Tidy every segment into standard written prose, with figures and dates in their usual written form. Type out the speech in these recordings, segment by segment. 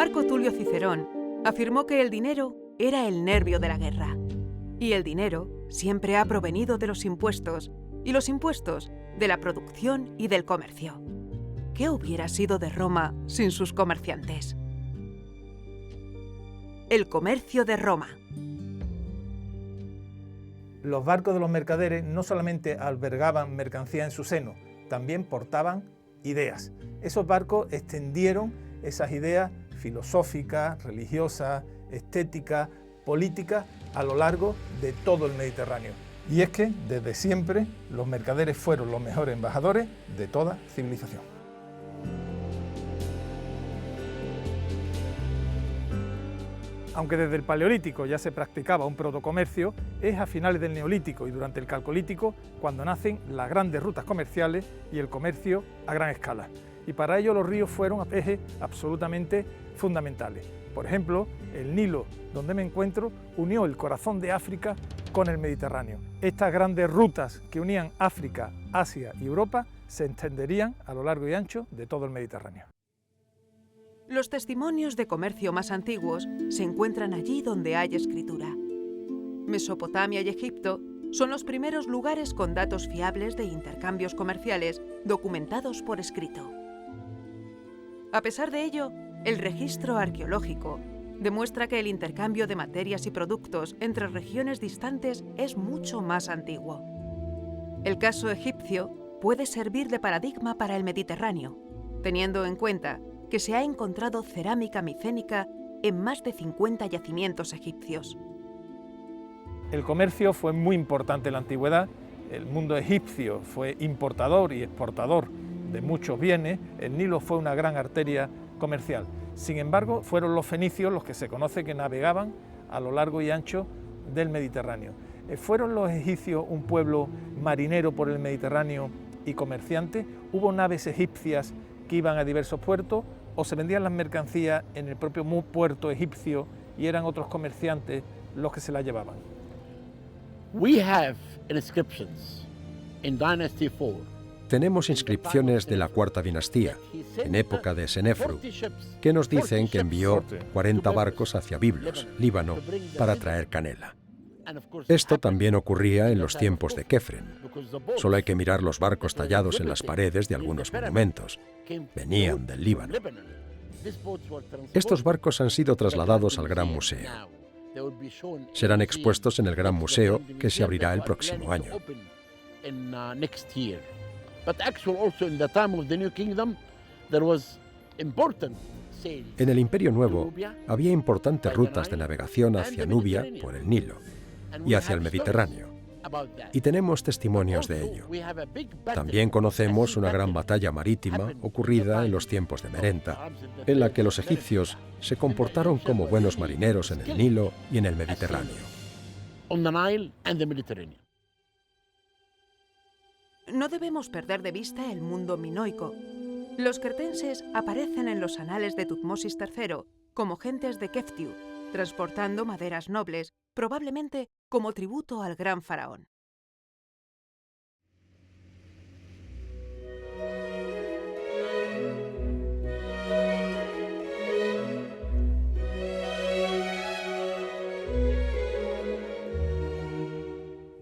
Marco Tulio Cicerón afirmó que el dinero era el nervio de la guerra. Y el dinero siempre ha provenido de los impuestos, y los impuestos de la producción y del comercio. ¿Qué hubiera sido de Roma sin sus comerciantes? El comercio de Roma. Los barcos de los mercaderes no solamente albergaban mercancía en su seno, también portaban ideas. Esos barcos extendieron esas ideas filosóficas, religiosas, estéticas, políticas a lo largo de todo el Mediterráneo. Y es que desde siempre los mercaderes fueron los mejores embajadores de toda civilización. Aunque desde el Paleolítico ya se practicaba un protocomercio, es a finales del Neolítico y durante el Calcolítico cuando nacen las grandes rutas comerciales y el comercio a gran escala. Y para ello los ríos fueron ejes absolutamente fundamentales. Por ejemplo, el Nilo, donde me encuentro, unió el corazón de África con el Mediterráneo. Estas grandes rutas que unían África, Asia y Europa se extenderían a lo largo y ancho de todo el Mediterráneo. Los testimonios de comercio más antiguos se encuentran allí donde hay escritura. Mesopotamia y Egipto son los primeros lugares con datos fiables de intercambios comerciales documentados por escrito. A pesar de ello, el registro arqueológico demuestra que el intercambio de materias y productos entre regiones distantes es mucho más antiguo. El caso egipcio puede servir de paradigma para el Mediterráneo, teniendo en cuenta que se ha encontrado cerámica micénica en más de 50 yacimientos egipcios. El comercio fue muy importante en la antigüedad. El mundo egipcio fue importador y exportador de muchos bienes. El Nilo fue una gran arteria comercial. Sin embargo, fueron los fenicios los que se conoce que navegaban a lo largo y ancho del Mediterráneo. ¿Fueron los egipcios un pueblo marinero por el Mediterráneo y comerciante? ¿Hubo naves egipcias que iban a diversos puertos o se vendían las mercancías en el propio puerto egipcio y eran otros comerciantes los que se las llevaban? Tenemos inscripciones de la Cuarta Dinastía, en época de Senefru, que nos dicen que envió 40 barcos hacia Biblos, Líbano, para traer canela. Esto también ocurría en los tiempos de Kefren. Solo hay que mirar los barcos tallados en las paredes de algunos monumentos. Venían del Líbano. Estos barcos han sido trasladados al Gran Museo. Serán expuestos en el Gran Museo, que se abrirá el próximo año. En el Imperio Nuevo había importantes rutas de navegación hacia Nubia por el Nilo y hacia el Mediterráneo, y tenemos testimonios de ello. También conocemos una gran batalla marítima ocurrida en los tiempos de Merenta, en la que los egipcios se comportaron como buenos marineros en el Nilo y en el Mediterráneo. No debemos perder de vista el mundo minoico. Los cretenses aparecen en los anales de Tutmosis III como gentes de Keftiu, transportando maderas nobles, probablemente como tributo al gran faraón.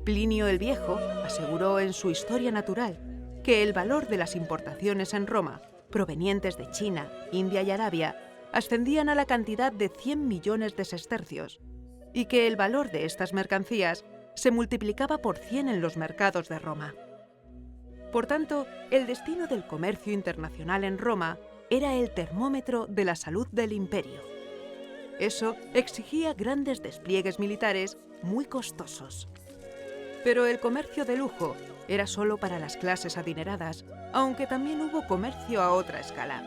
Plinio el Viejo aseguró en su Historia Natural que el valor de las importaciones en Roma, provenientes de China, India y Arabia, ascendían a la cantidad de 100 millones de sestercios, y que el valor de estas mercancías se multiplicaba por 100 en los mercados de Roma. Por tanto, el destino del comercio internacional en Roma era el termómetro de la salud del imperio. Eso exigía grandes despliegues militares muy costosos. Pero el comercio de lujo era solo para las clases adineradas, aunque también hubo comercio a otra escala.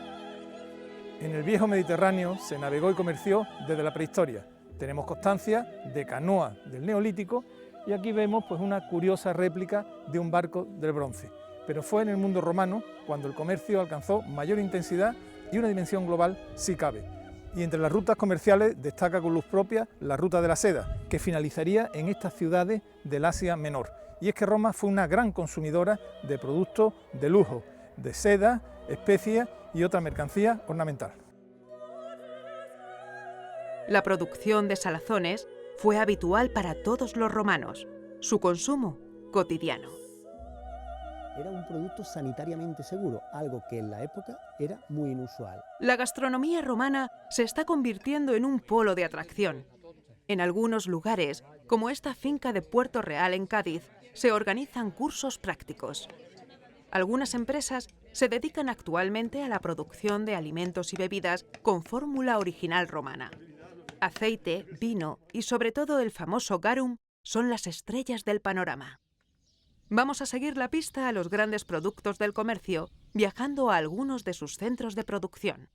En el viejo Mediterráneo se navegó y comerció desde la prehistoria. Tenemos constancia de canoas del Neolítico y aquí vemos una curiosa réplica de un barco del bronce. Pero fue en el mundo romano cuando el comercio alcanzó mayor intensidad y una dimensión global si cabe. Y entre las rutas comerciales destaca con luz propia la ruta de la seda, que finalizaría en estas ciudades del Asia Menor. Y es que Roma fue una gran consumidora de productos de lujo, de seda, especias y otra mercancía ornamental. La producción de salazones fue habitual para todos los romanos, su consumo cotidiano. Era un producto sanitariamente seguro, algo que en la época era muy inusual. La gastronomía romana se está convirtiendo en un polo de atracción. En algunos lugares, como esta finca de Puerto Real en Cádiz, se organizan cursos prácticos. Algunas empresas se dedican actualmente a la producción de alimentos y bebidas con fórmula original romana. Aceite, vino y sobre todo el famoso garum son las estrellas del panorama. Vamos a seguir la pista a los grandes productos del comercio, viajando a algunos de sus centros de producción.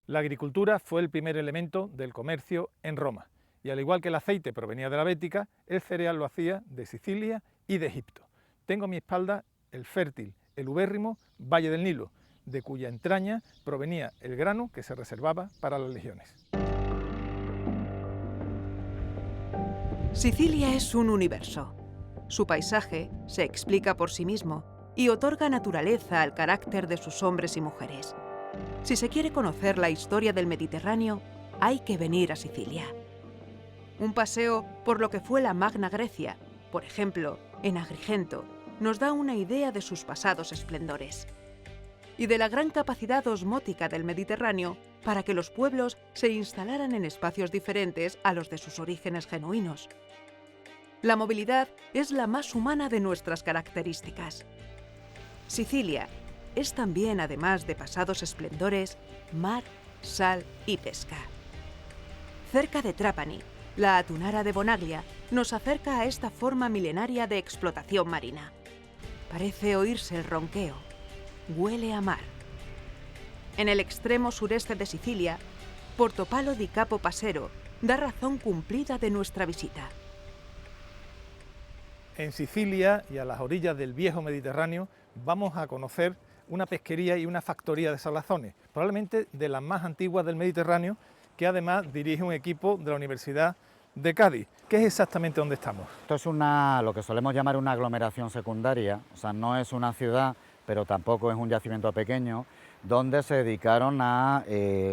La agricultura fue el primer elemento del comercio en Roma, y al igual que el aceite provenía de la Bética, el cereal lo hacía de Sicilia y de Egipto. Tengo a mi espalda el fértil, el ubérrimo Valle del Nilo, de cuya entraña provenía el grano que se reservaba para las legiones. Sicilia es un universo. Su paisaje se explica por sí mismo y otorga naturaleza al carácter de sus hombres y mujeres. Si se quiere conocer la historia del Mediterráneo, hay que venir a Sicilia. Un paseo por lo que fue la Magna Grecia, por ejemplo, en Agrigento, nos da una idea de sus pasados esplendores y de la gran capacidad osmótica del Mediterráneo para que los pueblos se instalaran en espacios diferentes a los de sus orígenes genuinos. La movilidad es la más humana de nuestras características. Sicilia es también, además de pasados esplendores, mar, sal y pesca. Cerca de Trapani, la Atunara de Bonaglia nos acerca a esta forma milenaria de explotación marina. Parece oírse el ronqueo. Huele a mar. En el extremo sureste de Sicilia, Portopalo di Capo Pasero da razón cumplida de nuestra visita. En Sicilia y a las orillas del viejo Mediterráneo vamos a conocer una pesquería y una factoría de salazones, probablemente de las más antiguas del Mediterráneo, que además dirige un equipo de la Universidad de Cádiz. ¿Qué es exactamente donde estamos? Esto es lo que solemos llamar una aglomeración secundaria, o sea, no es una ciudad, pero tampoco es un yacimiento pequeño, donde se dedicaron a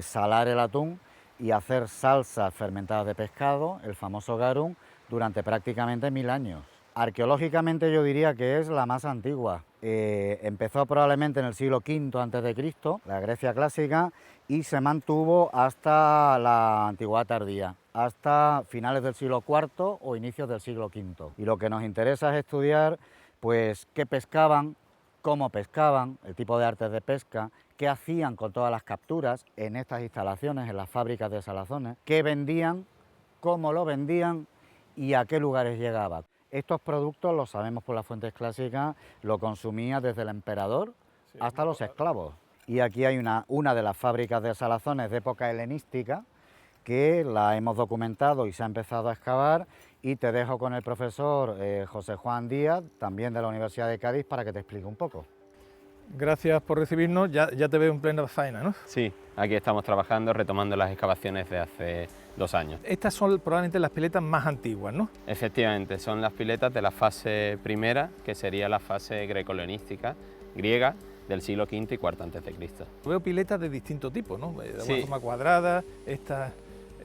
salar el atún y hacer salsas fermentadas de pescado, el famoso garum, durante prácticamente 1000 años. Arqueológicamente yo diría que es la más antigua. Empezó probablemente en el siglo V a.C., la Grecia clásica, y se mantuvo hasta la antigüedad tardía, hasta finales del siglo IV o inicios del siglo V. Y lo que nos interesa es estudiar pues qué pescaban, cómo pescaban, el tipo de artes de pesca, qué hacían con todas las capturas en estas instalaciones, en las fábricas de salazones, qué vendían, cómo lo vendían y a qué lugares llegaban. Estos productos, lo sabemos por las fuentes clásicas, lo consumía desde el emperador hasta los esclavos. Y aquí hay una de las fábricas de salazones de época helenística que la hemos documentado y se ha empezado a excavar, y te dejo con el profesor José Juan Díaz, también de la Universidad de Cádiz, para que te explique un poco. Gracias por recibirnos, ya te veo en plena faena, ¿no? Sí, aquí estamos trabajando, retomando las excavaciones de hace 2 años. Estas son probablemente las piletas más antiguas, ¿no? Efectivamente, son las piletas de la fase primera, que sería la fase greco-helenística, griega, del siglo V y IV a.C. Veo piletas de distinto tipo, ¿no? De Sí. una forma cuadrada, estas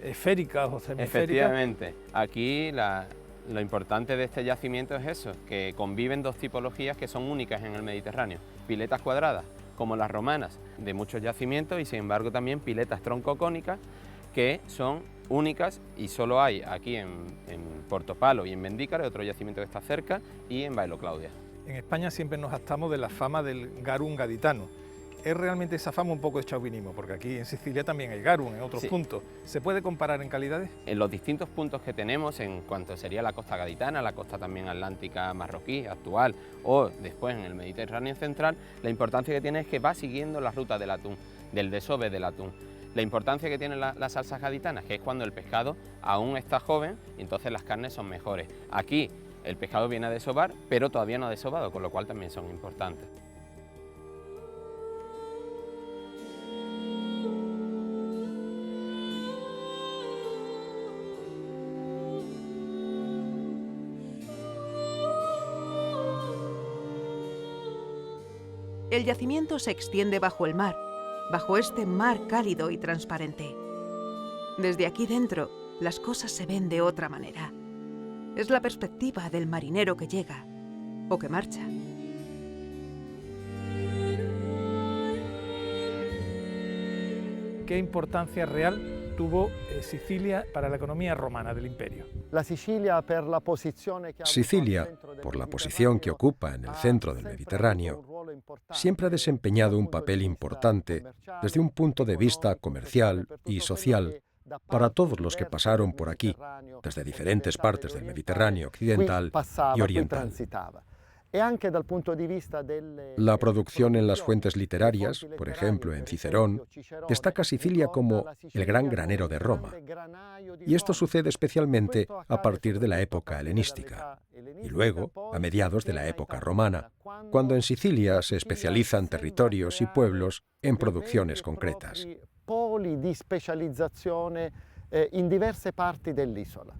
esféricas o semisféricas. Efectivamente, aquí lo importante de este yacimiento es eso, que conviven 2 tipologías que son únicas en el Mediterráneo. Piletas cuadradas, como las romanas, de muchos yacimientos, y sin embargo también piletas troncocónicas, que son únicas y solo hay aquí en Portopalo y en Bendícar, otro yacimiento que está cerca, y en Bailo Claudia. En España siempre nos jactamos de la fama del garum gaditano. Es realmente esa fama un poco de chauvinismo, porque aquí en Sicilia también hay garum en otros puntos. ¿Se puede comparar en calidades? En los distintos puntos que tenemos, en cuanto sería la costa gaditana, la costa también atlántica marroquí actual, o después en el Mediterráneo central, la importancia que tiene es que va siguiendo la ruta del atún, del desove del atún. La importancia que tienen las salsas gaditanas, que es cuando el pescado aún está joven, y entonces las carnes son mejores. Aquí el pescado viene a desovar, pero todavía no ha desobado, con lo cual también son importantes. El yacimiento se extiende bajo el mar, bajo este mar cálido y transparente. Desde aquí dentro, las cosas se ven de otra manera. Es la perspectiva del marinero que llega o que marcha. ¿Qué importancia real tuvo Sicilia para la economía romana del imperio? Sicilia, por la posición que ocupa en el centro del Mediterráneo, siempre ha desempeñado un papel importante desde un punto de vista comercial y social para todos los que pasaron por aquí, desde diferentes partes del Mediterráneo occidental y oriental. La producción en las fuentes literarias, por ejemplo en Cicerón, destaca a Sicilia como el gran granero de Roma. Y esto sucede especialmente a partir de la época helenística y luego a mediados de la época romana, cuando en Sicilia se especializan territorios y pueblos en producciones concretas. In diverse parti dell'isola.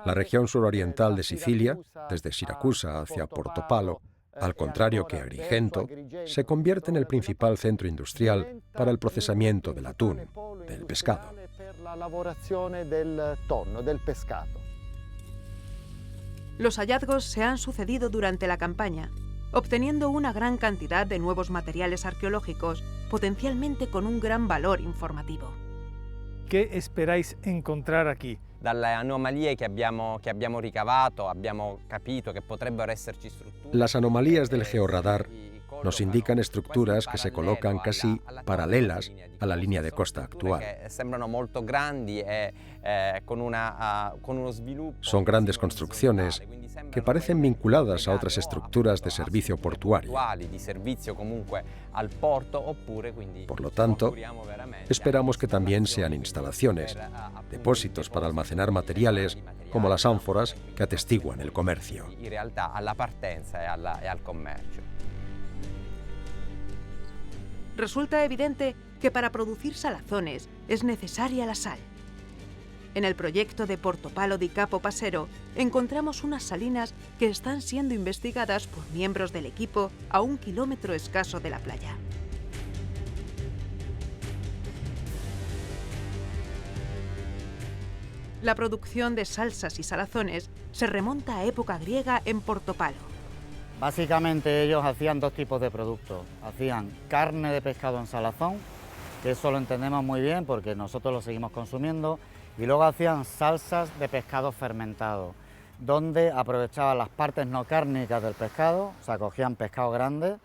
La región suroriental de Sicilia, desde Siracusa hacia Portopalo, al contrario que Agrigento, se convierte en el principal centro industrial para el procesamiento del atún, del pescado. Los hallazgos se han sucedido durante la campaña, obteniendo una gran cantidad de nuevos materiales arqueológicos, potencialmente con un gran valor informativo. ¿Qué esperáis encontrar aquí? Dalle anomalie che abbiamo ricavato, abbiamo capito che potrebbero esserci strutture. Las anomalías del georradar nos indican estructuras que se colocan casi paralelas a la línea de costa actual. Son grandes construcciones que parecen vinculadas a otras estructuras de servicio portuario. Por lo tanto, esperamos que también sean instalaciones, depósitos para almacenar materiales como las ánforas que atestiguan el comercio. Resulta evidente que para producir salazones es necesaria la sal. En el proyecto de Portopalo di Capo Passero encontramos unas salinas que están siendo investigadas por miembros del equipo a 1 kilómetro escaso de la playa. La producción de salsas y salazones se remonta a época griega en Portopalo. Básicamente ellos hacían dos tipos de productos. Hacían carne de pescado en salazón, que eso lo entendemos muy bien porque nosotros lo seguimos consumiendo, y luego hacían salsas de pescado fermentado, donde aprovechaban las partes no cárnicas del pescado, o sea, cogían pescado grande,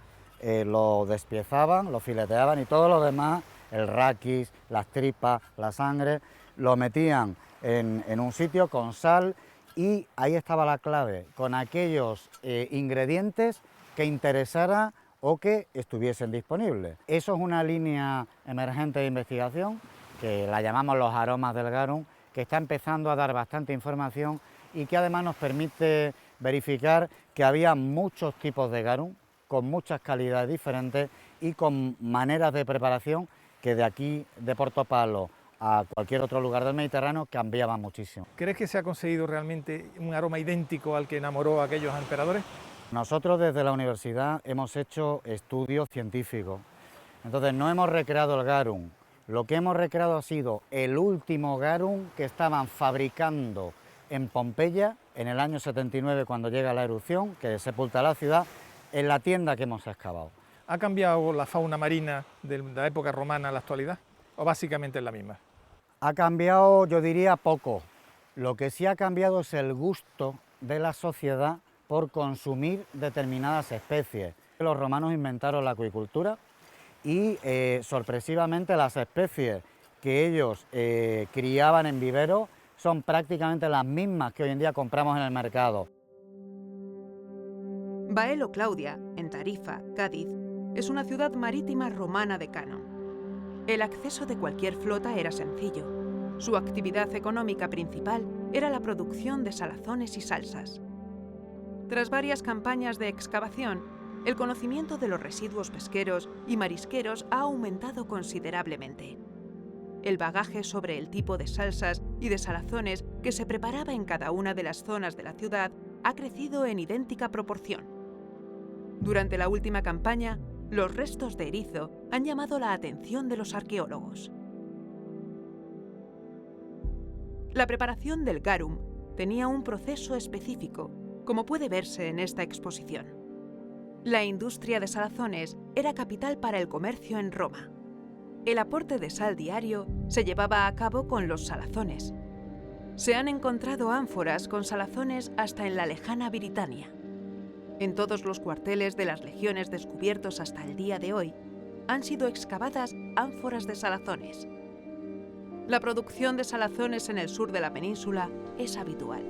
lo despiezaban, lo fileteaban y todo lo demás, el raquis, las tripas, la sangre, lo metían en un sitio con sal. Y ahí estaba la clave, con aquellos ingredientes que interesara o que estuviesen disponibles. Eso es una línea emergente de investigación, que la llamamos los aromas del garum, que está empezando a dar bastante información y que además nos permite verificar que había muchos tipos de garum, con muchas calidades diferentes y con maneras de preparación que de aquí, de Portopalo, a cualquier otro lugar del Mediterráneo cambiaba muchísimo. ¿Crees que se ha conseguido realmente un aroma idéntico al que enamoró a aquellos emperadores? Nosotros desde la universidad hemos hecho estudios científicos, entonces no hemos recreado el garum, lo que hemos recreado ha sido el último garum que estaban fabricando en Pompeya en el año 79 cuando llega la erupción, que sepulta la ciudad, en la tienda que hemos excavado. ¿Ha cambiado la fauna marina de la época romana a la actualidad o básicamente es la misma? Ha cambiado, yo diría, poco. Lo que sí ha cambiado es el gusto de la sociedad por consumir determinadas especies. Los romanos inventaron la acuicultura y sorpresivamente las especies que ellos criaban en vivero son prácticamente las mismas que hoy en día compramos en el mercado. Baelo Claudia, en Tarifa, Cádiz, es una ciudad marítima romana de Canon. El acceso de cualquier flota era sencillo. Su actividad económica principal era la producción de salazones y salsas. Tras varias campañas de excavación, el conocimiento de los residuos pesqueros y marisqueros ha aumentado considerablemente. El bagaje sobre el tipo de salsas y de salazones que se preparaba en cada una de las zonas de la ciudad ha crecido en idéntica proporción. Durante la última campaña, los restos de erizo han llamado la atención de los arqueólogos. La preparación del garum tenía un proceso específico, como puede verse en esta exposición. La industria de salazones era capital para el comercio en Roma. El aporte de sal diario se llevaba a cabo con los salazones. Se han encontrado ánforas con salazones hasta en la lejana Britania. En todos los cuarteles de las legiones descubiertos hasta el día de hoy, han sido excavadas ánforas de salazones. La producción de salazones en el sur de la península es habitual.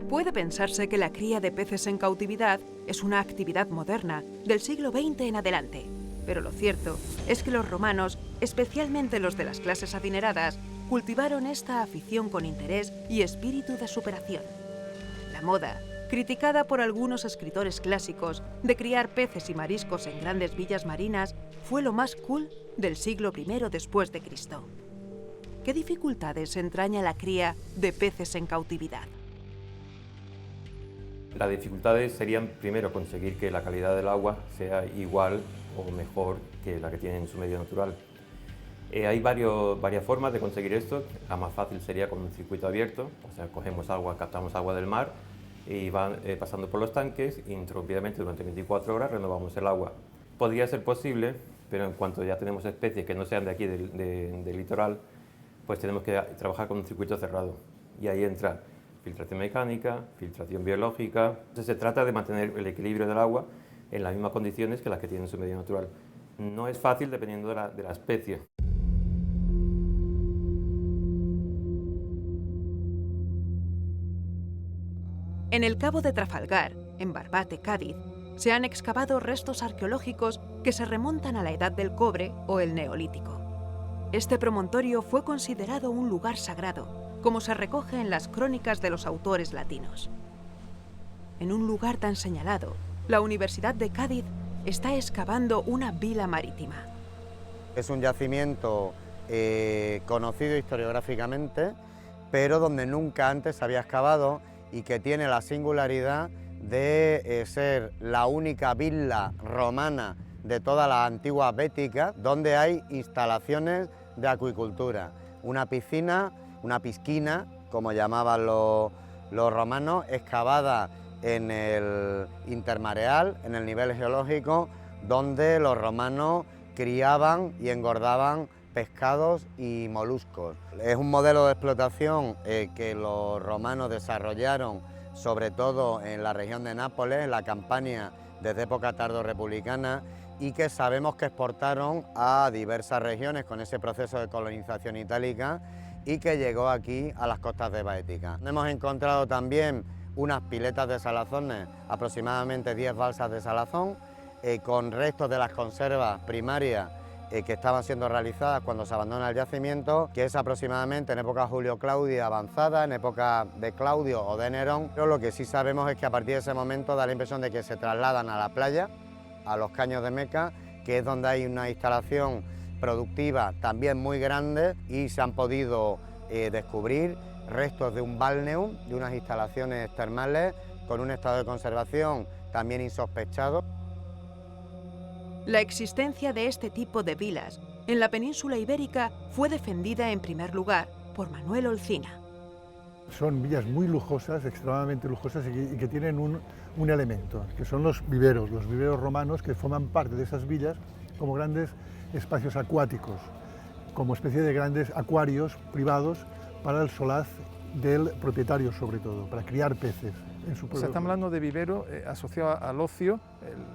Puede pensarse que la cría de peces en cautividad es una actividad moderna del siglo XX en adelante, pero lo cierto es que los romanos, especialmente los de las clases adineradas, cultivaron esta afición con interés y espíritu de superación. La moda, criticada por algunos escritores clásicos, de criar peces y mariscos en grandes villas marinas, fue lo más cool del siglo I después de Cristo. ¿Qué dificultades entraña la cría de peces en cautividad? Las dificultades serían, primero, conseguir que la calidad del agua sea igual o mejor que la que tiene en su medio natural. Hay varias formas de conseguir esto. La más fácil sería con un circuito abierto, o sea, cogemos agua, captamos agua del mar y va pasando por los tanques e interrumpidamente durante 24 horas renovamos el agua. Podría ser posible, pero en cuanto ya tenemos especies que no sean de aquí, del litoral, pues tenemos que trabajar con un circuito cerrado y ahí entra filtración mecánica, filtración biológica. Entonces se trata de mantener el equilibrio del agua en las mismas condiciones que las que tiene en su medio natural. No es fácil dependiendo de la especie. En el Cabo de Trafalgar, en Barbate, Cádiz, se han excavado restos arqueológicos que se remontan a la Edad del Cobre o el Neolítico. Este promontorio fue considerado un lugar sagrado, como se recoge en las crónicas de los autores latinos. En un lugar tan señalado, la Universidad de Cádiz está excavando una vila marítima. Es un yacimiento conocido historiográficamente, pero donde nunca antes se había excavado y que tiene la singularidad de ser la única villa romana de toda la antigua Bética donde hay instalaciones de acuicultura, una piscina, una pisquina, como llamaban los romanos, excavada en el intermareal, en el nivel geológico, donde los romanos criaban y engordaban pescados y moluscos. Es un modelo de explotación que los romanos desarrollaron sobre todo en la región de Nápoles, en la Campania, desde época tardo-republicana, y que sabemos que exportaron a diversas regiones con ese proceso de colonización itálica y que llegó aquí a las costas de Baética. Hemos encontrado también unas piletas de salazones, aproximadamente 10 balsas de salazón, con restos de las conservas primarias que estaban siendo realizadas cuando se abandona el yacimiento, que es aproximadamente en época Julio-Claudia avanzada, en época de Claudio o de Nerón. Pero lo que sí sabemos es que a partir de ese momento da la impresión de que se trasladan a la playa, a los caños de Meca, que es donde hay una instalación productiva también muy grande y se han podido descubrir restos de un balneum, de unas instalaciones termales con un estado de conservación también insospechado. La existencia de este tipo de vilas en la península ibérica fue defendida en primer lugar por Manuel Olcina. Son villas muy lujosas, extremadamente lujosas y que tienen un elemento, que son los viveros romanos que forman parte de esas villas como grandes espacios acuáticos, como especie de grandes acuarios privados para el solaz del propietario sobre todo, para criar peces. Se está hablando de vivero asociado al ocio,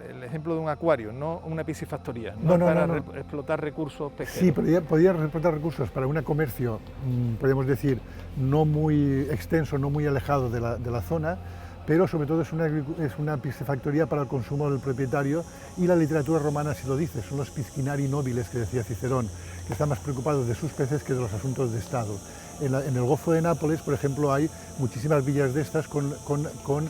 el ejemplo de un acuario, no una piscifactoría, no para explotar recursos pesqueros. Sí, podía explotar recursos para un comercio, podemos decir, no muy extenso, no muy alejado de la zona, pero sobre todo es una piscifactoría para el consumo del propietario, y la literatura romana así lo dice, son los piscinari nobiles que decía Cicerón, que están más preocupados de sus peces que de los asuntos de Estado. En el Golfo de Nápoles, por ejemplo, hay muchísimas villas de estas con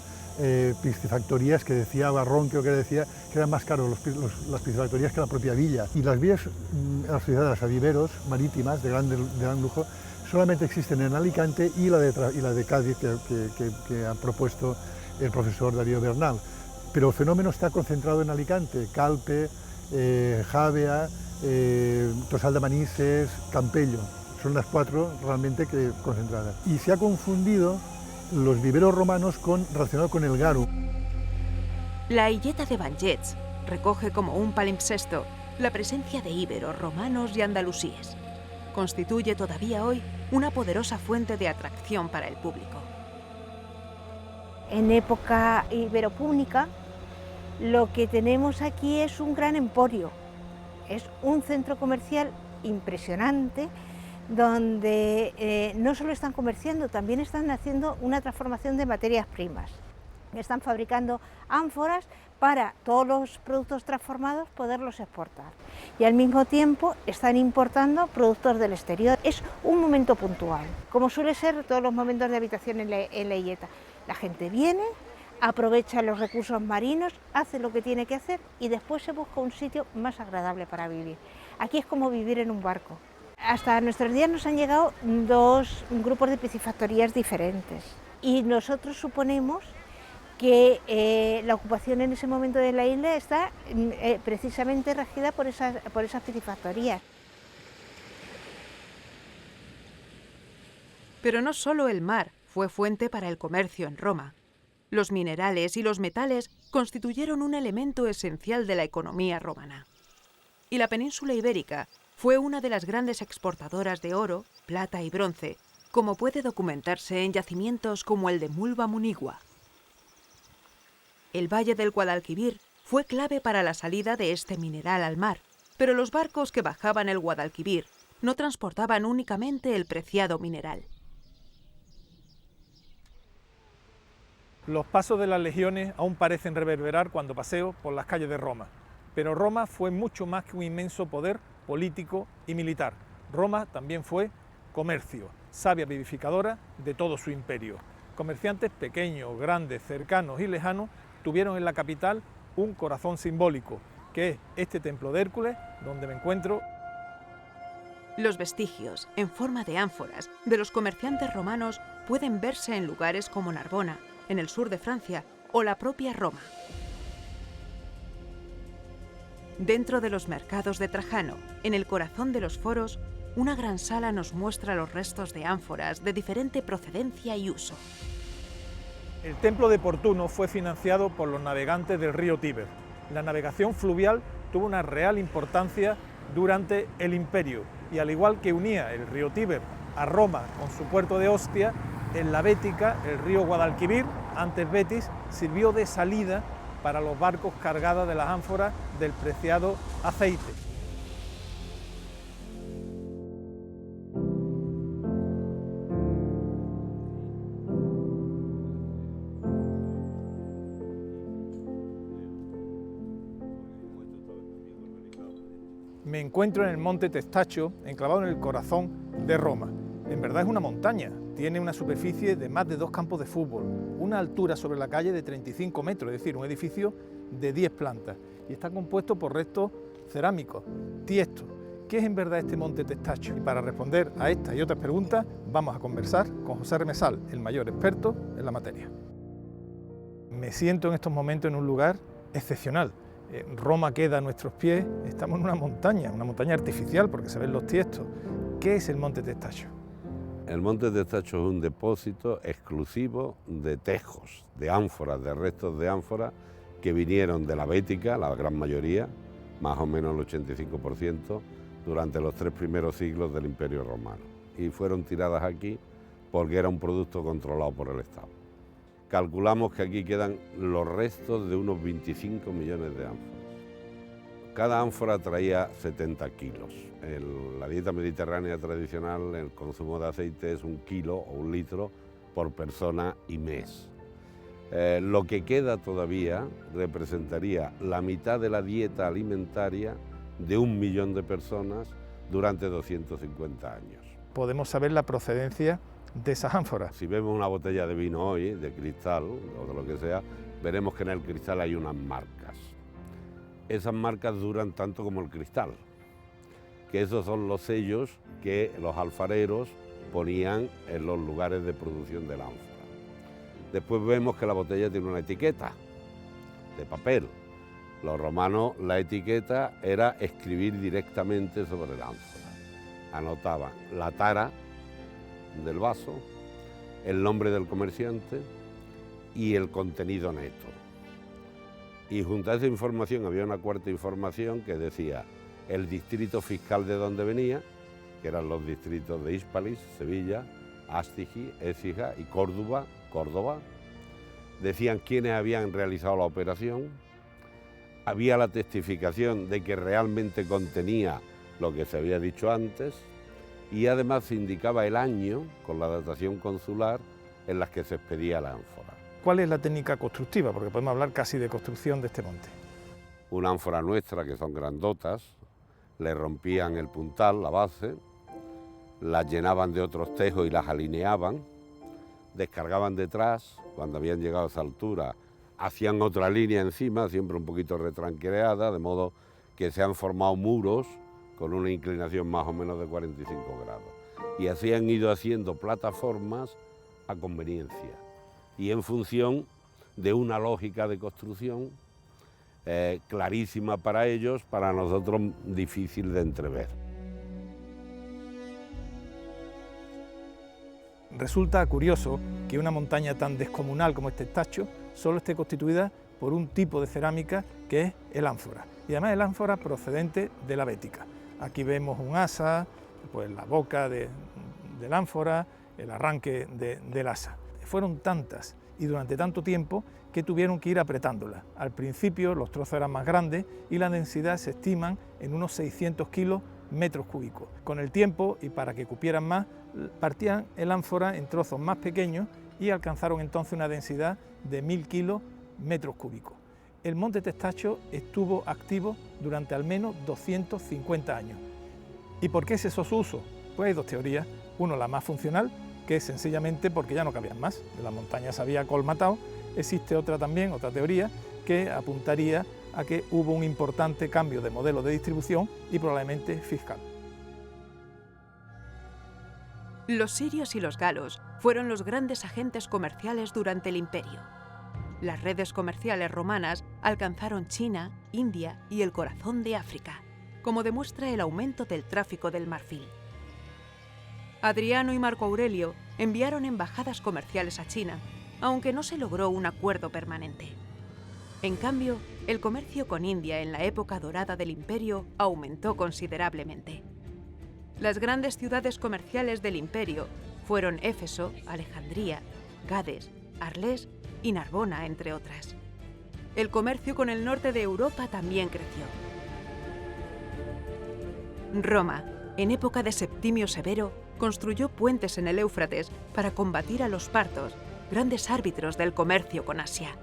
piscifactorías que decía Barrón, creo que decía que eran más caros las piscifactorías que la propia villa. Y las villas asociadas a viveros marítimas de gran lujo solamente existen en Alicante y la de Cádiz que ha propuesto el profesor Darío Bernal. Pero el fenómeno está concentrado en Alicante: Calpe, Javea, Tosal de Manises, Campello. Son las 4 realmente concentradas. Y se ha confundido los viveros romanos relacionados con el garum. La Illeta de Banjets recoge como un palimpsesto la presencia de íberos, romanos y andalusíes. Constituye todavía hoy una poderosa fuente de atracción para el público. En época iberopúnica, lo que tenemos aquí es un gran emporio. Es un centro comercial impresionante, donde no solo están comerciando, también están haciendo una transformación de materias primas. Están fabricando ánforas para todos los productos transformados poderlos exportar. Y al mismo tiempo están importando productos del exterior. Es un momento puntual, como suele ser todos los momentos de habitación en la Illeta. La gente viene, aprovecha los recursos marinos, hace lo que tiene que hacer y después se busca un sitio más agradable para vivir. Aquí es como vivir en un barco. Hasta nuestros días nos han llegado 2 grupos de piscifactorías diferentes y nosotros suponemos que la ocupación en ese momento de la isla está precisamente regida por esas piscifactorías. Pero no solo el mar fue fuente para el comercio en Roma. Los minerales y los metales constituyeron un elemento esencial de la economía romana. Y la península ibérica fue una de las grandes exportadoras de oro, plata y bronce, como puede documentarse en yacimientos como el de Mulva Munigua. El valle del Guadalquivir fue clave para la salida de este mineral al mar, pero los barcos que bajaban el Guadalquivir no transportaban únicamente el preciado mineral. Los pasos de las legiones aún parecen reverberar cuando paseo por las calles de Roma, pero Roma fue mucho más que un inmenso poder político y militar. Roma también fue comercio, savia vivificadora de todo su imperio. Comerciantes pequeños, grandes, cercanos y lejanos tuvieron en la capital un corazón simbólico, que es este templo de Hércules, donde me encuentro. Los vestigios, en forma de ánforas, de los comerciantes romanos pueden verse en lugares como Narbona, en el sur de Francia, o la propia Roma. Dentro de los mercados de Trajano, en el corazón de los foros, una gran sala nos muestra los restos de ánforas de diferente procedencia y uso. El templo de Portuno fue financiado por los navegantes del río Tíber. La navegación fluvial tuvo una real importancia durante el imperio y al igual que unía el río Tíber a Roma con su puerto de Ostia, en la Bética el río Guadalquivir, antes Betis, sirvió de salida para los barcos cargados de las ánforas del preciado aceite. Me encuentro en el monte Testaccio, enclavado en el corazón de Roma. En verdad es una montaña, tiene una superficie de más de 2 campos de fútbol, una altura sobre la calle de 35 metros, es decir, un edificio de 10 plantas, y está compuesto por restos cerámicos, tiestos. ¿Qué es en verdad este monte Testaccio? Y para responder a estas y otras preguntas vamos a conversar con José Remesal, el mayor experto en la materia. Me siento en estos momentos en un lugar excepcional. Roma queda a nuestros pies, estamos en una montaña artificial porque se ven los tiestos. ¿Qué es el monte Testaccio? El monte Testaccio es un depósito exclusivo de tejos, de ánforas, de restos de ánforas que vinieron de la Bética, la gran mayoría, más o menos el 85%, durante los 3 primeros siglos del Imperio Romano. Y fueron tiradas aquí porque era un producto controlado por el Estado. Calculamos que aquí quedan los restos de unos 25 millones de ánforas. Cada ánfora traía 70 kilos. En la dieta mediterránea tradicional, el consumo de aceite es 1 kilo o 1 litro por persona y mes. Lo que queda todavía representaría la mitad de la dieta alimentaria de 1 millón de personas durante 250 años. Podemos saber la procedencia de esas ánforas. Si vemos una botella de vino hoy, de cristal o de lo que sea, veremos que en el cristal hay unas marcas. Esas marcas duran tanto como el cristal, que esos son los sellos que los alfareros ponían en los lugares de producción de la ánfora. Después vemos que la botella tiene una etiqueta de papel. Los romanos, la etiqueta era escribir directamente sobre la ánfora. Anotaban la tara del vaso, el nombre del comerciante y el contenido neto. Y junto a esa información había una cuarta información que decía el distrito fiscal de donde venía, que eran los distritos de Hispalis, Sevilla, Astigi, Écija y Córdoba. Decían quiénes habían realizado la operación. Había la testificación de que realmente contenía lo que se había dicho antes y además se indicaba el año, con la datación consular, en las que se expedía la ánfora. ¿Cuál es la técnica constructiva? Porque podemos hablar casi de construcción de este monte. Una ánfora nuestra, que son grandotas, le rompían el puntal, la base, las llenaban de otros tejos y las alineaban, descargaban detrás, cuando habían llegado a esa altura, hacían otra línea encima, siempre un poquito retranqueada, de modo que se han formado muros con una inclinación más o menos de 45 grados. Y así han ido haciendo plataformas a conveniencia y en función de una lógica de construcción clarísima para ellos, para nosotros difícil de entrever. Resulta curioso que una montaña tan descomunal como este Tacho solo esté constituida por un tipo de cerámica que es el ánfora, y además el ánfora procedente de la Bética. Aquí vemos un asa, pues la boca del ánfora, el arranque del asa. Fueron tantas y durante tanto tiempo que tuvieron que ir apretándolas. Al principio los trozos eran más grandes y la densidad se estiman en unos 600 kilos metros cúbicos. Con el tiempo, y para que cupieran más, partían el ánfora en trozos más pequeños y alcanzaron entonces una densidad de 1000 kilos metros cúbicos. El monte Testacho estuvo activo durante al menos 250 años. ¿Y por qué cesó su uso? Pues hay dos teorías. Uno, la más funcional, que es sencillamente porque ya no cabían más, la montaña se había colmatado. Existe otra también, otra teoría, que apuntaría a que hubo un importante cambio de modelo de distribución y probablemente fiscal. Los sirios y los galos fueron los grandes agentes comerciales durante el imperio. Las redes comerciales romanas alcanzaron China, India y el corazón de África, como demuestra el aumento del tráfico del marfil. Adriano y Marco Aurelio enviaron embajadas comerciales a China, aunque no se logró un acuerdo permanente. En cambio, el comercio con India en la época dorada del imperio aumentó considerablemente. Las grandes ciudades comerciales del imperio fueron Éfeso, Alejandría, Gades, Arles y Narbona, entre otras. El comercio con el norte de Europa también creció. Roma, en época de Septimio Severo, construyó puentes en el Éufrates para combatir a los partos, grandes árbitros del comercio con Asia.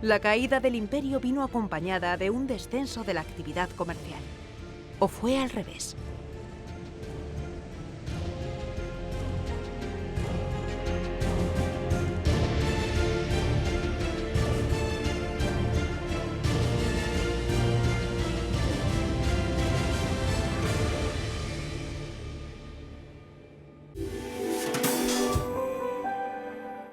La caída del imperio vino acompañada de un descenso de la actividad comercial. ¿O fue al revés?